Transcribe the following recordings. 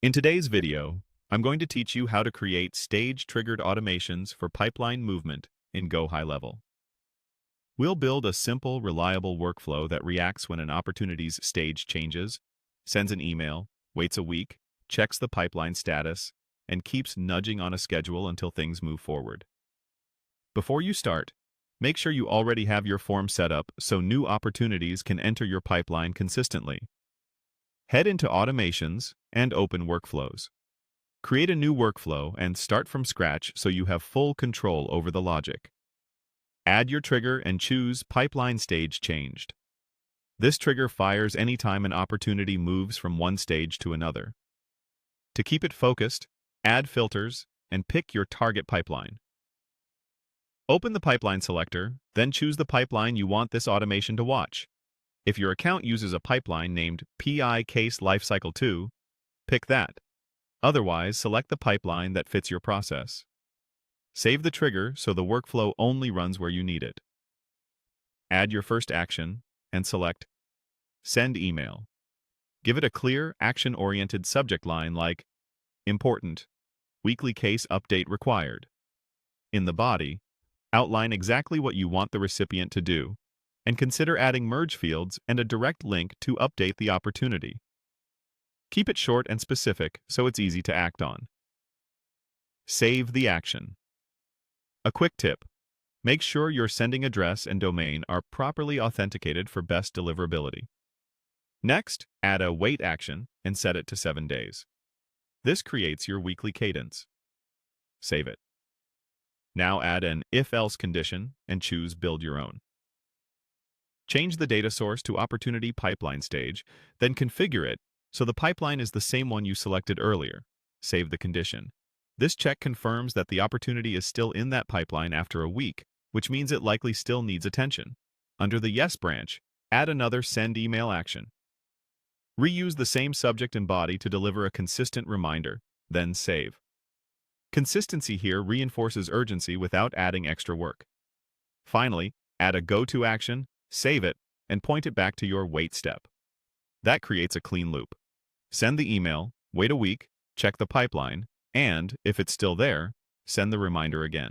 In today's video, I'm going to teach you how to create stage-triggered automations for pipeline movement in GoHighLevel. We'll build a simple, reliable workflow that reacts when an opportunity's stage changes, sends an email, waits a week, checks the pipeline status, and keeps nudging on a schedule until things move forward. Before you start, make sure you already have your form set up so new opportunities can enter your pipeline consistently. Head into Automations and open Workflows. Create a new workflow and start from scratch so you have full control over the logic. Add your trigger and choose Pipeline Stage Changed. This trigger fires anytime an opportunity moves from one stage to another. To keep it focused, add filters and pick your target pipeline. Open the pipeline selector, then choose the pipeline you want this automation to watch. If your account uses a pipeline named PI Case Lifecycle 2, pick that. Otherwise, select the pipeline that fits your process. Save the trigger so the workflow only runs where you need it. Add your first action and select Send Email. Give it a clear, action-oriented subject line like Important, Weekly Case Update Required. In the body, outline exactly what you want the recipient to do, and consider adding merge fields and a direct link to update the opportunity. Keep it short and specific so it's easy to act on. Save the action. A quick tip: make sure your sending address and domain are properly authenticated for best deliverability. Next, add a wait action and set it to 7 days. This creates your weekly cadence. Save it. Now add an if-else condition and choose Build Your Own. Change the data source to Opportunity Pipeline Stage, then configure it so the pipeline is the same one you selected earlier. Save the condition. This check confirms that the opportunity is still in that pipeline after a week, which means it likely still needs attention. Under the Yes branch, add another Send Email action. Reuse the same subject and body to deliver a consistent reminder, then save. Consistency here reinforces urgency without adding extra work. Finally, add a Go-To action, save it, and point it back to your Wait step. That creates a clean loop. Send the email, wait a week, check the pipeline, and, if it's still there, send the reminder again.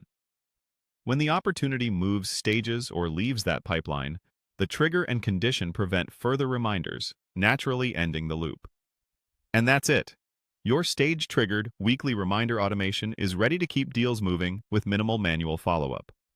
When the opportunity moves stages or leaves that pipeline, the trigger and condition prevent further reminders, naturally ending the loop. And that's it. Your stage-triggered weekly reminder automation is ready to keep deals moving with minimal manual follow-up.